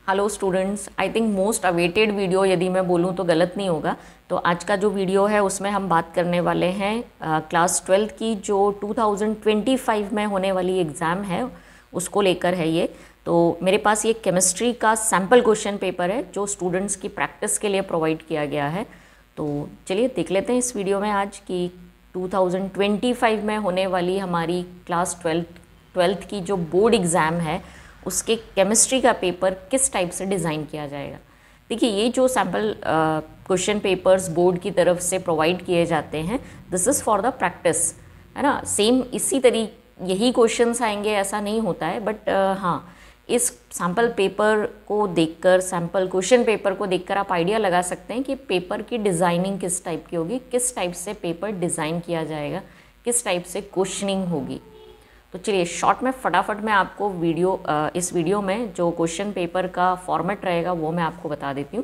Hello students, I think most awaited video यदि मैं बोलूँ तो गलत नहीं होगा। तो आज का जो वीडियो है उसमें हम बात करने वाले हैं क्लास 12 की जो 2025 में होने वाली एग्ज़ाम है उसको लेकर है ये। तो मेरे पास ये केमिस्ट्री का सैम्पल क्वेश्चन पेपर है जो स्टूडेंट्स की प्रैक्टिस के लिए प्रोवाइड किया गया है। तो चलिए देख लेते हैं इस वीडियो में आज कि 2025 में होने वाली हमारी क्लास 12th की जो बोर्ड एग्ज़ाम है उसके केमिस्ट्री का पेपर किस टाइप से डिज़ाइन किया जाएगा। देखिए, ये जो सैम्पल क्वेश्चन पेपर्स बोर्ड की तरफ से प्रोवाइड किए जाते हैं, this is for the practice, है ना। सेम इसी यही क्वेश्चंस आएंगे ऐसा नहीं होता है, बट हाँ, इस सैम्पल पेपर को देखकर, सैम्पल क्वेश्चन पेपर को देखकर आप आइडिया लगा सकते हैं कि पेपर की डिज़ाइनिंग किस टाइप की होगी, किस टाइप से पेपर डिज़ाइन किया जाएगा, किस टाइप से क्वेश्चनिंग होगी। तो चलिए शॉर्ट में फटाफट मैं आपको इस वीडियो में जो क्वेश्चन पेपर का फॉर्मेट रहेगा वो मैं आपको बता देती हूँ।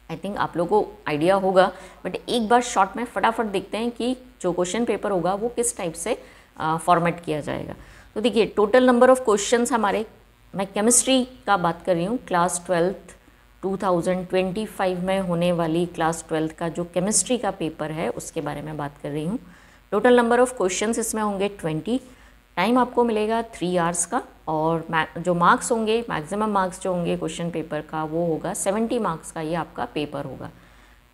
आई थिंक आप लोगों को आइडिया होगा, बट एक बार शॉर्ट में फटाफट देखते हैं कि जो क्वेश्चन पेपर होगा वो किस टाइप से फॉर्मेट किया जाएगा। तो देखिए, टोटल नंबर ऑफ क्वेश्चंस हमारे, मैं केमिस्ट्री का बात कर रही हूँ, क्लास 12 2025 में होने वाली क्लास 12 का जो केमिस्ट्री का पेपर है उसके बारे में बात कर रही हूँ। टोटल नंबर ऑफ क्वेश्चंस इसमें होंगे 20। टाइम आपको मिलेगा 3 आवर्स का, और जो मार्क्स होंगे, मैक्सिमम मार्क्स जो होंगे क्वेश्चन पेपर का वो होगा 70 मार्क्स का ये आपका पेपर होगा।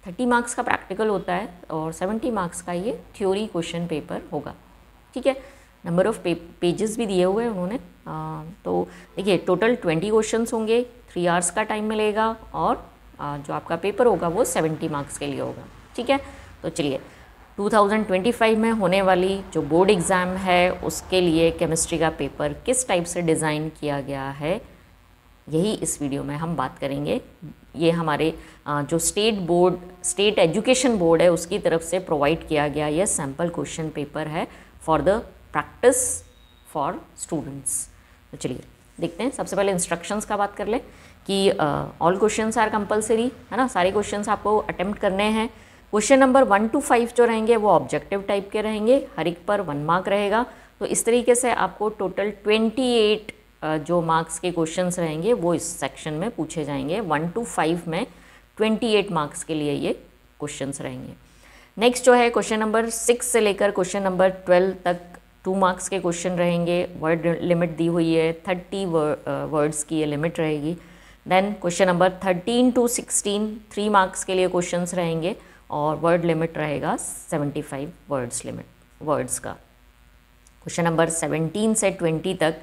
30 मार्क्स का प्रैक्टिकल होता है और 70 मार्क्स का ये थ्योरी क्वेश्चन पेपर होगा। ठीक है, नंबर ऑफ पेजेस भी दिए हुए हैं उन्होंने। तो देखिए, टोटल 20 क्वेश्चंस होंगे, 3 आवर्स का टाइम मिलेगा, और जो आपका पेपर होगा वो 70 मार्क्स के लिए होगा। ठीक है, तो चलिए 2025 में होने वाली जो बोर्ड एग्ज़ाम है उसके लिए केमिस्ट्री का पेपर किस टाइप से डिज़ाइन किया गया है, यही इस वीडियो में हम बात करेंगे। ये हमारे जो स्टेट एजुकेशन बोर्ड है उसकी तरफ से प्रोवाइड किया गया ये सैम्पल क्वेश्चन पेपर है for the practice for students. तो चलिए देखते हैं। सबसे पहले इंस्ट्रक्शंस का बात कर लें कि ऑल क्वेश्चंस आर कंपलसरी, है ना। सारे क्वेश्चंस आपको अटेम्प्ट करने हैं। क्वेश्चन नंबर 1 to 5 जो रहेंगे वो ऑब्जेक्टिव टाइप के रहेंगे, हर एक पर 1 मार्क रहेगा। तो इस तरीके से आपको टोटल 28 जो मार्क्स के क्वेश्चंस रहेंगे वो इस सेक्शन में पूछे जाएंगे। 1 to 5 में 28 मार्क्स के लिए ये क्वेश्चंस रहेंगे। नेक्स्ट जो है क्वेश्चन नंबर 6 से लेकर क्वेश्चन नंबर 12 तक 2 मार्क्स के क्वेश्चन रहेंगे। वर्ड लिमिट दी हुई है, 30 वर्ड्स की ये लिमिट रहेगी। Then question number 13 to 16 3 marks के लिए क्वेश्चंस रहेंगे और वर्ड लिमिट रहेगा 75 वर्ड्स का। क्वेश्चन नंबर 17 से 20 तक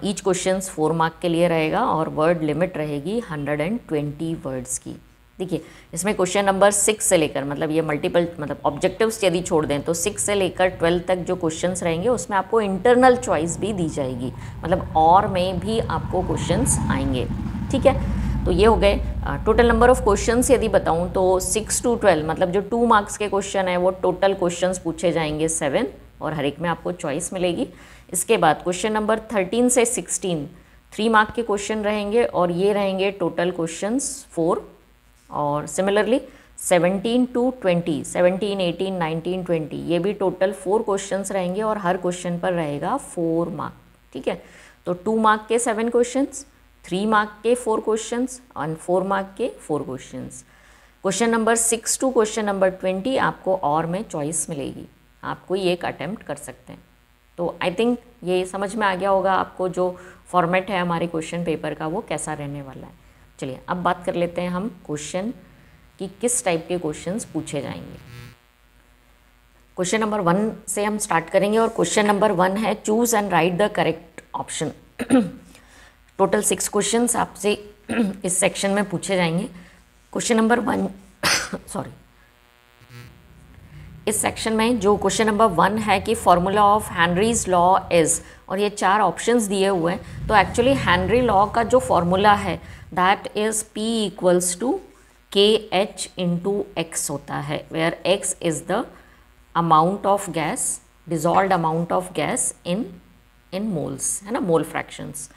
ईच क्वेश्चंस 4 मार्क के लिए रहेगा और वर्ड लिमिट रहेगी 120 वर्ड्स की। देखिए, इसमें क्वेश्चन नंबर 6 से लेकर, मतलब ये मतलब ऑब्जेक्टिव्स यदि छोड़ दें तो 6 से लेकर 12 तक जो क्वेश्चंस रहेंगे उसमें आपको इंटरनल चॉइस भी दी जाएगी, मतलब और में भी आपको क्वेश्चंस आएंगे। ठीक है, तो ये हो गए टोटल नंबर ऑफ क्वेश्चंस। यदि बताऊं तो 6 to 12 मतलब जो 2 मार्क्स के क्वेश्चन है वो टोटल क्वेश्चंस पूछे जाएंगे 7, और हर एक में आपको चॉइस मिलेगी। इसके बाद क्वेश्चन नंबर 13 से 16 3 मार्क के क्वेश्चन रहेंगे और ये रहेंगे टोटल क्वेश्चंस 4। और सिमिलरली 17 to 20, 17, 18, 19, 20 ये भी टोटल 4 क्वेश्चंस रहेंगे और हर क्वेश्चन पर रहेगा 4 मार्क। ठीक है, तो 2 मार्क के 7 क्वेश्चंस, 3 मार्क के 4 क्वेश्चंस और 4 मार्क के 4 questions. Question number 6 to question number 20 आपको और में चॉइस मिलेगी, आप कोई एक अटेम्प्ट कर सकते हैं। तो आई थिंक ये समझ में आ गया होगा आपको जो फॉर्मेट है हमारे क्वेश्चन पेपर का वो कैसा रहने वाला है। चलिए अब बात कर लेते हैं हम क्वेश्चन कि किस टाइप के क्वेश्चंस पूछे जाएंगे। क्वेश्चन नंबर 1 से हम स्टार्ट करेंगे और क्वेश्चन नंबर 1 है choose and right the correct option. Total 6 questions आपसे इस सेक्शन में पूछे जाएंगे। क्वेश्चन नंबर 1 सॉरी, इस सेक्शन में जो क्वेश्चन नंबर 1 है कि formula of Henry's law is, और ये 4 ऑप्शंस दिए हुए हैं। तो एक्चुअली हेनरी लॉ का जो फॉर्मूला है that is P = KH × X होता है, where X is the amount of gas, dissolved amount of gas in moles, है ना, मोल फ्रैक्शंस।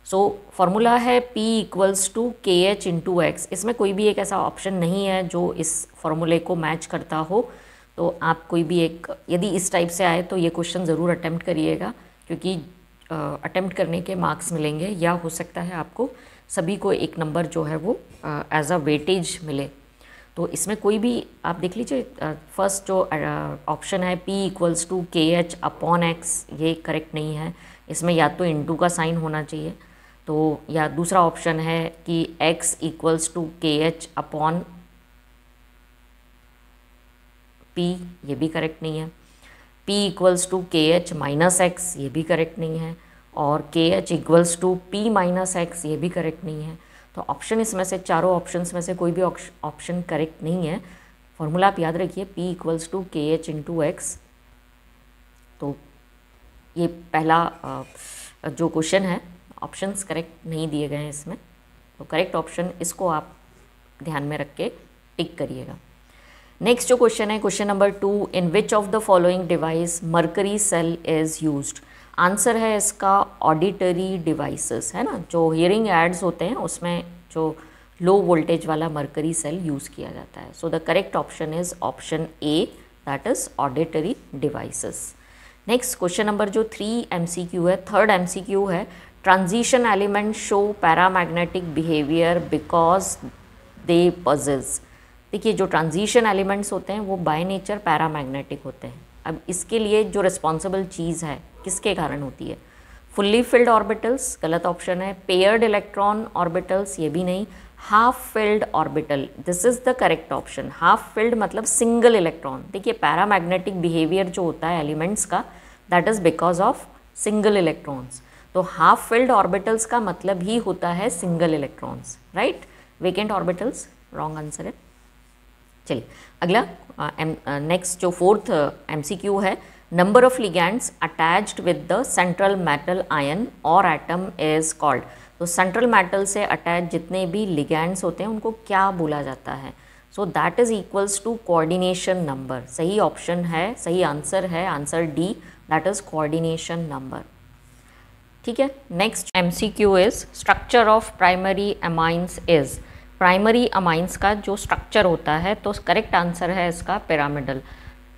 सो फॉर्मूला है P = KH × X। इसमें कोई भी एक ऐसा ऑप्शन नहीं है जो इस फॉर्मूले को मैच करता हो। तो आप कोई भी एक, यदि इस टाइप से आए तो ये क्वेश्चन ज़रूर अटेम्प्ट करिएगा, क्योंकि अटेम्प्ट करने के मार्क्स मिलेंगे, या हो सकता है आपको सभी को एक नंबर जो है वो एज अ वेटेज मिले। तो इसमें कोई भी आप देख लीजिए, फर्स्ट जो ऑप्शन है P इक्वल्स टू KH/X, ये करेक्ट नहीं है। इसमें या तो इनटू का साइन होना चाहिए, तो या दूसरा ऑप्शन है कि X इक्वल्स टू KH/P, ये भी करेक्ट नहीं है। P इक्वल्स टू KH-X, ये भी करेक्ट नहीं है। और KH इक्वल्स टू P-X, ये भी करेक्ट नहीं है। तो ऑप्शन इसमें से, चारों ऑप्शंस में से कोई भी ऑप्शन करेक्ट नहीं है। फॉर्मूला आप याद रखिए, P इक्वल्स टू KH/X। तो ये पहला जो क्वेश्चन है, ऑप्शंस करेक्ट नहीं दिए गए हैं इसमें, तो करेक्ट ऑप्शन इसको आप ध्यान में रख के टिक करिएगा। नेक्स्ट जो क्वेश्चन है, question number 2, in which of the following device mercury cell is used. Answer है इसका ऑडिटरी डिवाइसेस, है ना, जो हियरिंग एड्स होते हैं उसमें जो लो वोल्टेज वाला मर्करी सेल यूज़ किया जाता है। So the correct option is option A, that is auditory devices. Next question number जो 3 MCQ है, थर्ड MCQ है, transition element show paramagnetic behaviour because they possess. देखिए, जो ट्रांजिशन एलिमेंट्स होते हैं वो बाय नेचर पैरामैग्नेटिक होते हैं। अब इसके लिए जो रिस्पॉन्सिबल चीज़ है किसके कारण होती है? फुल्ली फिल्ड ऑर्बिटल्स, गलत ऑप्शन है। पेयर्ड इलेक्ट्रॉन ऑर्बिटल्स, ये भी नहीं। Half filled orbital, this is the correct option. Half filled मतलब सिंगल इलेक्ट्रॉन। देखिए, पैरामैग्नेटिक बिहेवियर जो होता है एलिमेंट्स का, that is because of single electrons. तो हाफ फिल्ड ऑर्बिटल्स का मतलब ही होता है single electrons, right. Vacant orbitals wrong answer है। चलिए अगला, नेक्स्ट जो 4th MCQ है, number of ligands attached with the central metal ion और एटम इज कॉल्ड। तो सेंट्रल मेटल से अटैच जितने भी लिगैंड्स होते हैं उनको क्या बोला जाता है? So that is equals to coordination number. सही ऑप्शन है, सही आंसर है answer D, that is coordination number. ठीक है, next MCQ is structure of primary amines is. Primary amines का जो स्ट्रक्चर होता है, तो करेक्ट आंसर है इसका pyramidal.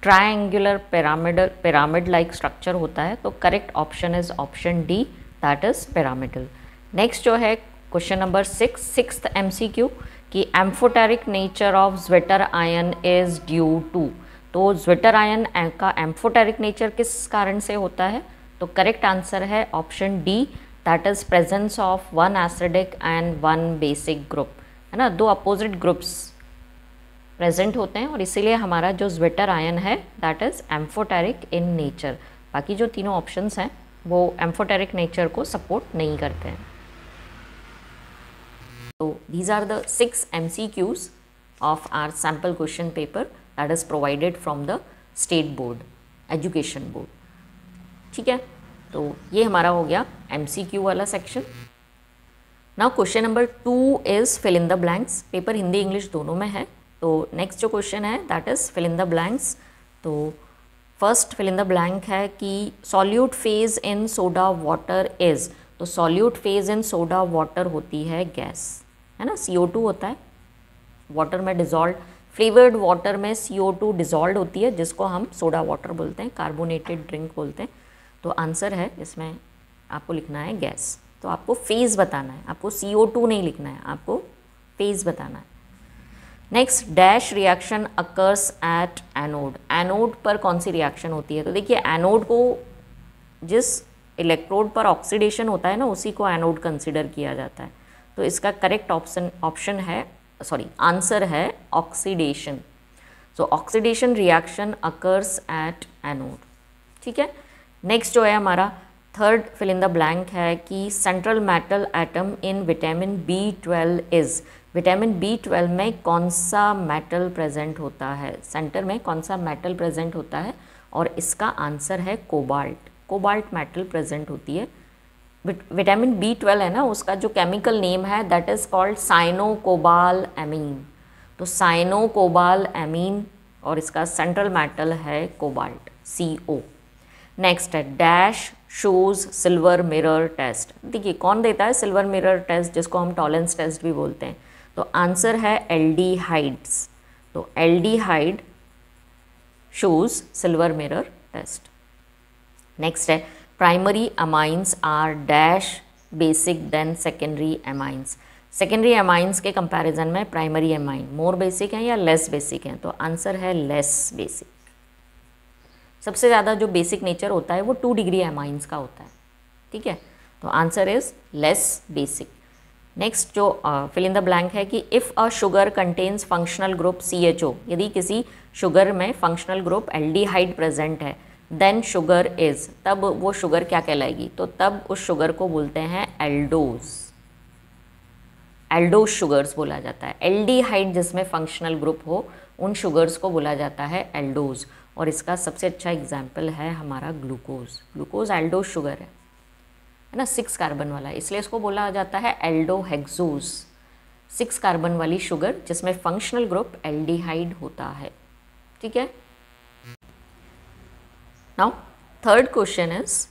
Triangular pyramid like structure होता है, तो correct option is option D, that is pyramidal. Next जो है क्वेश्चन नंबर 6th MCQ कि amphoteric nature of zwitter ion is due to. तो ज्वेटर आयन का एम्फोटेरिक नेचर किस कारण से होता है? तो करेक्ट आंसर है option D, that is presence of 1 acidic and 1 basic group, है ना। 2 अपोजिट ग्रुप्स प्रेजेंट होते हैं और इसीलिए हमारा जो ज्वेटर आयन है that is amphoteric in nature. बाकी जो तीनों ऑप्शंस हैं वो एम्फोटेरिक नेचर को सपोर्ट नहीं करते हैं। तो these are the 6 MCQs of our sample question paper that is provided from the state board, education board. ठीक है, तो ये हमारा हो गया MCQ वाला section. Now question number 2 is fill in the blanks. Paper Hindi English दोनों में है। तो नेक्स्ट जो क्वेश्चन है that is fill in the blanks. तो first fill in the blank है कि solute phase in soda water is. तो solute phase in soda water होती है गैस, है ना, CO2 होता है वाटर में डिजॉल्व। फ्लेवर्ड वाटर में CO2 डिजॉल्व होती है जिसको हम सोडा वाटर बोलते हैं, कार्बोनेटेड ड्रिंक बोलते हैं। तो आंसर है इसमें आपको लिखना है गैस। तो आपको फेज बताना है, आपको CO2 नहीं लिखना है, आपको फेज बताना है। Next, dash reaction occurs at anode. Anode पर कौन सी रिएक्शन होती है? तो देखिए, एनोड को जिस इलेक्ट्रोड पर ऑक्सीडेशन होता है ना, उसी को एनोड कंसिडर किया जाता है। तो इसका करेक्ट ऑप्शन है, आंसर है oxidation. So oxidation reaction occurs at anode. ठीक है, नेक्स्ट जो है हमारा third fill in the blank है कि central metal atom in vitamin B12 is. Vitamin B12 में कौन सा मेटल प्रेजेंट होता है? सेंटर में कौन सा मेटल प्रेजेंट होता है? और इसका आंसर है कोबाल्ट। कोबाल्ट मेटल प्रेजेंट होती है। विटामिन B12 है ना, उसका जो केमिकल नेम है that is called cyanocobalamin. तो साइनोकोबाल एमीन और इसका सेंट्रल मेटल है कोबाल्ट, CO। नेक्स्ट है dash shows silver mirror test. देखिए, कौन देता है सिल्वर मिरर टेस्ट, जिसको हम टॉलेंस टेस्ट भी बोलते हैं? तो आंसर है एल्डिहाइड्स। तो aldehyde shows silver mirror test. Next है primary amines are dash basic then secondary amines. Secondary amines के कंपैरिजन में प्राइमरी एमाइन मोर बेसिक हैं या लेस बेसिक हैं, तो आंसर है लेस बेसिक। सबसे ज़्यादा जो बेसिक नेचर होता है वो 2 डिग्री एमाइंस का होता है, ठीक है, तो answer is less basic. Next जो फिल इन द ब्लैंक है कि if a sugar contains functional group CHO, यदि किसी शुगर में फंक्शनल ग्रुप एल्डिहाइड प्रेजेंट है, देन शुगर इज, तब वो शुगर क्या कहलाएगी, तो तब उस शुगर को बोलते हैं एल्डोज। एल्डोज शुगर्स बोला जाता है। एल्डिहाइड जिसमें फंक्शनल ग्रुप हो उन शुगर्स को बोला जाता है एल्डोज, और इसका सबसे अच्छा एग्जाम्पल है हमारा ग्लूकोज। ग्लूकोज एल्डोज शुगर है ना, 6 कार्बन वाला, इसलिए इसको बोला जाता है एल्डोहेक्सोज, 6 कार्बन वाली शुगर जिसमें फंक्शनल ग्रुप एल्डिहाइड होता है, ठीक है। Now third question is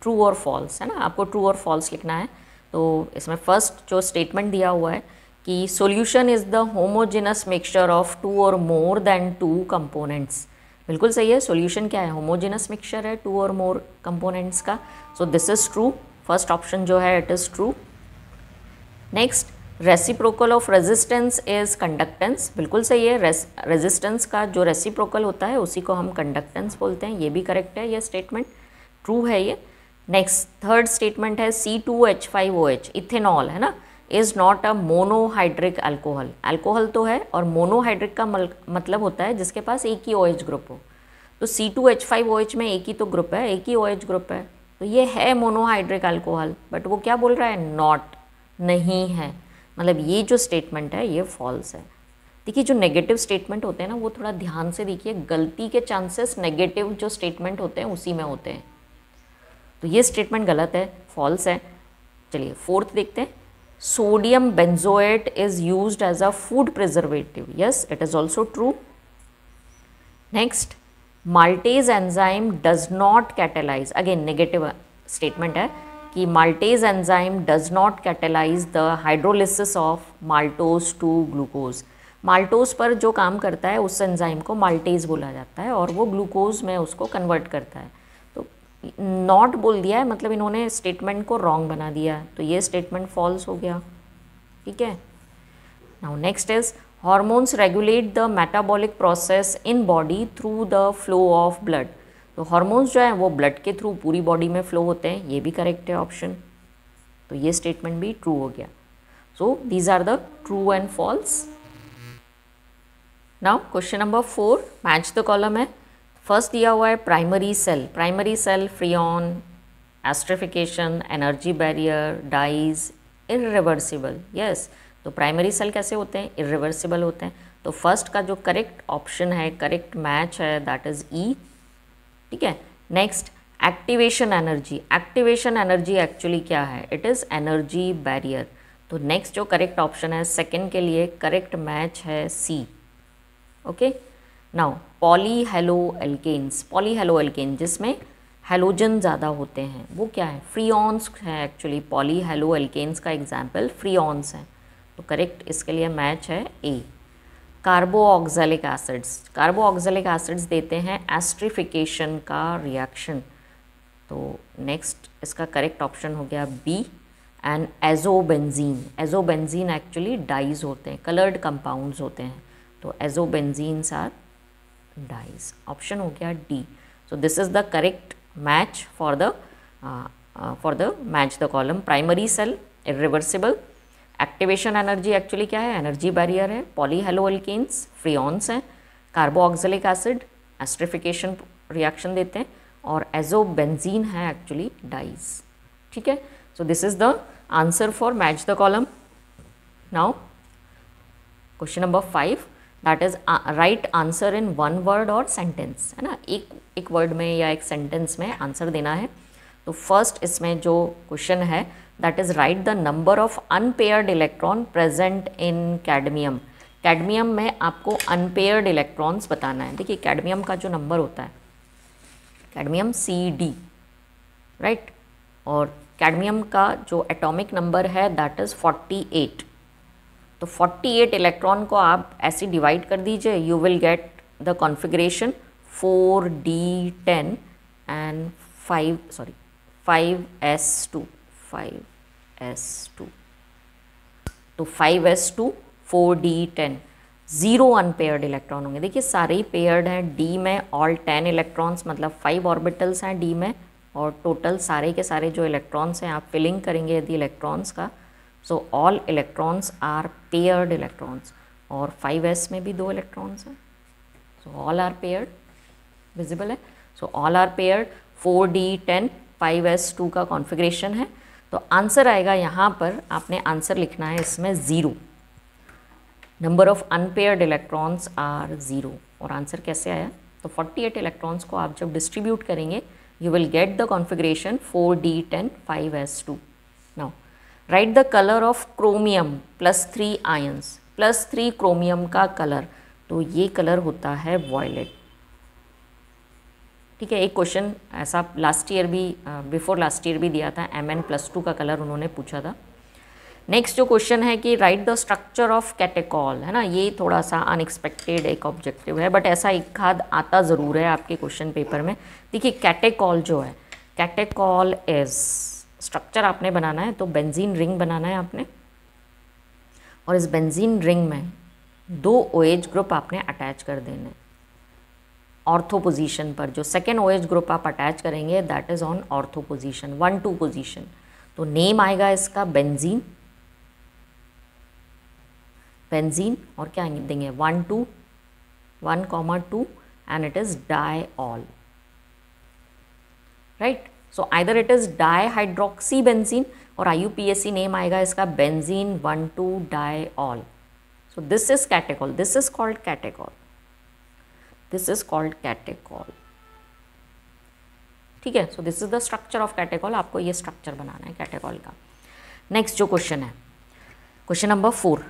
true और फॉल्स, है ना, आपको ट्रू और फॉल्स लिखना है। तो इसमें फर्स्ट जो स्टेटमेंट दिया हुआ है कि solution is the homogeneous mixture of 2 और मोर देन 2 कंपोनेंट्स, बिल्कुल सही है। सॉल्यूशन क्या है, होमोजेनस मिक्सचर है 2 और मोर कंपोनेंट्स का, सो this is true, first option जो है it is true. Next, reciprocal of resistance is conductance, बिल्कुल सही है। रेजिस्टेंस का जो रेसिप्रोकल होता है उसी को हम कंडक्टेंस बोलते हैं, ये भी करेक्ट है, ये स्टेटमेंट ट्रू है ये। नेक्स्ट थर्ड स्टेटमेंट है C2H5OH इथेनॉल, है ना, is not a monohydric alcohol. Alcohol तो है और मोनोहाइड्रिक का मतलब होता है जिसके पास एक ही OH ग्रुप हो, तो C2H5OH में एक ही तो ग्रुप है, एक ही OH ग्रुप है, तो ये है मोनोहाइड्रिक अल्कोहल, बट वो क्या बोल रहा है, नॉट, नहीं है, मतलब ये जो स्टेटमेंट है ये फॉल्स है। देखिए जो नेगेटिव स्टेटमेंट होते हैं ना वो थोड़ा ध्यान से देखिए, गलती के चांसेस नेगेटिव जो स्टेटमेंट होते हैं उसी में होते हैं, तो ये स्टेटमेंट गलत है, फॉल्स है। चलिए फोर्थ देखते हैं, sodium benzoate is used as a food preservative, yes it is also true. Next, maltase enzyme does not catalyse, again negative statement है कि maltase enzyme does not catalyse the hydrolysis of maltose to glucose. Maltose पर जो काम करता है उस enzyme को maltase बोला जाता है और वो ग्लूकोज में उसको कन्वर्ट करता है, तो नॉट बोल दिया है, मतलब इन्होंने स्टेटमेंट को रॉन्ग बना दिया, तो ये स्टेटमेंट फॉल्स हो गया, ठीक है। Now next is hormones regulate the metabolic process in body through the flow of blood, तो हॉर्मोन्स जो है वो ब्लड के थ्रू पूरी बॉडी में फ्लो होते हैं, ये भी करेक्ट है ऑप्शन, तो ये स्टेटमेंट भी ट्रू हो गया। So these are the true and false. Now question number 4, match the column है। फर्स्ट दिया हुआ है primary cell freon, esterification, energy barrier, dyes, irreversible, yes, तो प्राइमरी सेल कैसे होते हैं, इरिवर्सिबल होते हैं, तो फर्स्ट का जो करेक्ट ऑप्शन है, करेक्ट मैच है, दैट इज ई, ठीक है। नेक्स्ट, एक्टिवेशन एनर्जी एक्चुअली क्या है, इट इज़ एनर्जी बैरियर, तो नेक्स्ट जो करेक्ट ऑप्शन है सेकंड के लिए करेक्ट मैच है सी, ओके। नाउ पॉलीहेलोएल्केन जिसमें हेलोजन ज़्यादा होते हैं वो क्या है, फ्रीऑन्स है एक्चुअली, पॉलीहेलोएल्केन्स का एग्जाम्पल फ्रीऑन्स हैं, तो करेक्ट इसके लिए मैच है ए। कार्बोऑक्जेलिक एसिड्स देते हैं एस्ट्रिफिकेशन का रिएक्शन, तो नेक्स्ट इसका करेक्ट ऑप्शन हो गया B. And azobenzene actually dyes होते हैं, कलर्ड कंपाउंड्स होते हैं, तो एजोबेंजीन्स आर डाइज, ऑप्शन हो गया D. So this is the correct match for the match the column. Primary cell irreversible, activation energy actually क्या है, एनर्जी बैरियर है, पॉलीहेलोएल्केन्स फ्रीऑन्स हैं, कार्बोऑक्जेलिक एसिड एस्ट्रिफिकेशन रिएक्शन देते हैं, और एजोबेंजीन है एक्चुअली डाइज, ठीक है। So this is the answer for match the column. Now question number 5, that is right answer in one word और सेंटेंस, है ना, एक वर्ड में या एक सेंटेंस में आंसर देना है। तो फर्स्ट इसमें जो क्वेश्चन है that is right the number of unpaired electron present in cadmium. Cadmium में आपको अनपेयर्ड इलेक्ट्रॉन्स बताना है। देखिए कैडमियम का जो नंबर होता है, कैडमियम CD, राइट, और कैडमियम का जो एटॉमिक नंबर है दैट इज़ 48, तो 48 इलेक्ट्रॉन को आप ऐसे डिवाइड कर दीजिए, you will get the configuration 4D10 and 5s2, तो 5s2 4d10, 0 अनपेयर्ड इलेक्ट्रॉन होंगे। देखिए सारे ही पेयर्ड हैं, डी में ऑल 10 इलेक्ट्रॉन्स, मतलब 5 ऑर्बिटल्स हैं डी में, और टोटल सारे के सारे जो इलेक्ट्रॉन्स हैं, आप फिलिंग करेंगे यदि इलेक्ट्रॉन्स का, so all electrons are paired electrons, और 5s में भी 2 इलेक्ट्रॉन्स हैं, so all are paired, visible है। So all are paired, 4d10 5s2 का कॉन्फ़िगरेशन है। तो आंसर आएगा यहाँ पर, आपने आंसर लिखना है इसमें 0, number of unpaired electrons are 0। और आंसर कैसे आया, तो 48 इलेक्ट्रॉन्स को आप जब डिस्ट्रीब्यूट करेंगे you will get the configuration 4d10 5s2. Now write the color of chromium +3 ions, +3 chromium का कलर, तो ये कलर होता है वॉयलेट। ठीक है, एक क्वेश्चन ऐसा लास्ट ईयर भी, बिफोर लास्ट ईयर भी दिया था, Mn+2 का कलर उन्होंने पूछा था। नेक्स्ट जो क्वेश्चन है कि right the structure of catechol, है ना, ये थोड़ा सा अनएक्सपेक्टेड एक ऑब्जेक्टिव है, बट ऐसा एक आध आता ज़रूर है आपके क्वेश्चन पेपर में। देखिए कैटेकॉल जो है, कैटेकॉल इज, स्ट्रक्चर आपने बनाना है तो बेंजीन रिंग बनाना है आपने, और इस बेंजीन रिंग में 2 OH ग्रुप आपने अटैच कर देने ऑर्थो पोजीशन पर। जो सेकेंड OH ग्रुप आप अटैच करेंगे that is on ortho position, 1-2 पोजीशन। तो नेम आएगा इसका बेंजीन, बेंजीन, और क्या देंगे 1,2 and it is diol, right. So either it is dihydroxy benzene, और IUPAC नेम आएगा इसका benzene 1,2 diol. So this is catechol, this is called catechol, this is called catechol. ठीक है, so this is the structure of catechol, आपको ये structure बनाना है catechol का। Next जो क्वेश्चन है, question number 4,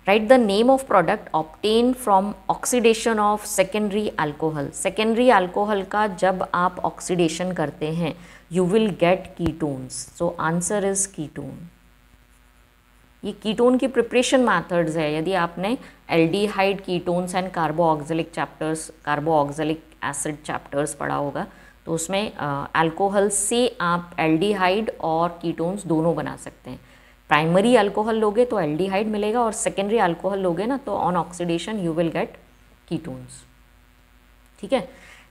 write the name of product obtain from oxidation of secondary alcohol. Secondary alcohol का जब आप ऑक्सीडेशन करते हैं you will get ketones, so answer is ketone. ये कीटोन की प्रिपरेशन मैथड्स है, यदि आपने aldehyde ketones and carboxylic chapters, carboxylic acid chapters पढ़ा होगा, तो उसमें अल्कोहल से आप एल्डिहाइड और कीटोन्स दोनों बना सकते हैं। प्राइमरी अल्कोहल लोगे तो एल्डिहाइड मिलेगा, और सेकेंडरी अल्कोहल लोगे ना तो on oxidation you will get ketones. ठीक है,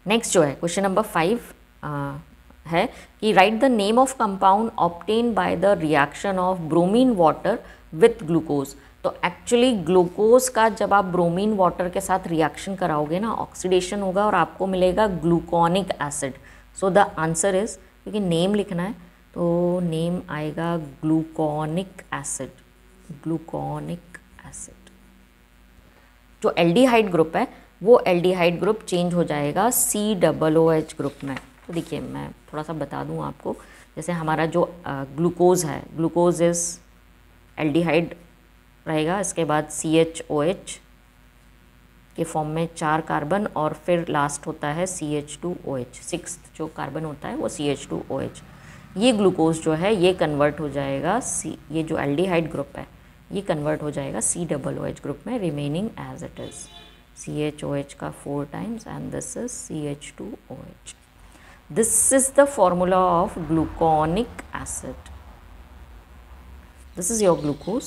नेक्स्ट जो है क्वेश्चन नंबर 5 है कि right the name of compound obtain by the reaction of bromine water with glucose. तो एक्चुअली ग्लूकोज का जब आप ब्रोमीन वाटर के साथ रिएक्शन कराओगे ना, ऑक्सीडेशन होगा और आपको मिलेगा gluconic acid. So the answer is, क्योंकि नेम लिखना है तो नेम आएगा ग्लूकोनिक एसिड, ग्लूकोनिक एसिड। जो एल्डिहाइड ग्रुप है वो एल्डिहाइड ग्रुप चेंज हो जाएगा COOH ग्रुप में। तो देखिए मैं थोड़ा सा बता दूं आपको, जैसे हमारा जो ग्लूकोज है, ग्लूकोज इज एल्डिहाइड रहेगा, इसके बाद CHOH के फॉर्म में 4 कार्बन, और फिर लास्ट होता है CH2OH, 6th जो कार्बन होता है वो CH2OH। ये ग्लूकोज जो है ये कन्वर्ट हो जाएगा ये जो एल्डिहाइड ग्रुप है ये कन्वर्ट हो जाएगा COOH ग्रुप में, remaining as it is CHOH का 4 times and this is CH2OH। This is the formula of gluconic acid. This is your glucose.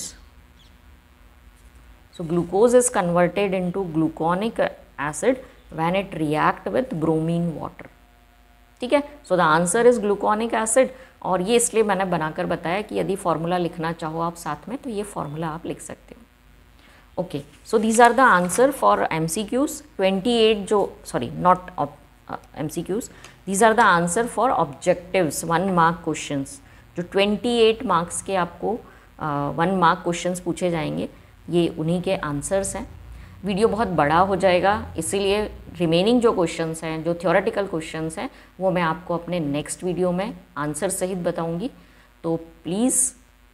So glucose is converted into gluconic acid when it react with bromine water. ठीक है, so the answer is gluconic acid। और ये इसलिए मैंने बनाकर बताया कि यदि फॉर्मूला लिखना चाहो आप साथ में तो ये फॉर्मूला आप लिख सकते हो। Okay, so these are the answer for MCQs 28 जो sorry not MCQs, these are the answer for objectives 1 mark questions. जो 28 मार्क्स के आपको 1 मार्क क्वेश्चंस पूछे जाएंगे ये उन्हीं के आंसर्स हैं। वीडियो बहुत बड़ा हो जाएगा, इसीलिए रिमेनिंग जो क्वेश्चंस हैं, जो थ्योरेटिकल क्वेश्चंस हैं, वो मैं आपको अपने नेक्स्ट वीडियो में आंसर सहित बताऊंगी। तो प्लीज़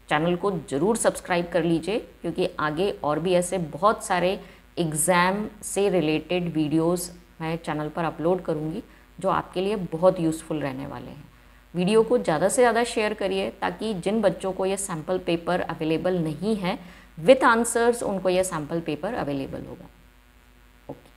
चैनल को ज़रूर सब्सक्राइब कर लीजिए, क्योंकि आगे और भी ऐसे बहुत सारे एग्ज़ाम से रिलेटेड वीडियोस मैं चैनल पर अपलोड करूंगी जो आपके लिए बहुत यूज़फुल रहने वाले हैं। वीडियो को ज़्यादा से ज़्यादा शेयर करिए ताकि जिन बच्चों को ये सैम्पल पेपर अवेलेबल नहीं है विथ आंसर्स, उनको यह सैम्पल पेपर अवेलेबल होगा। ओके।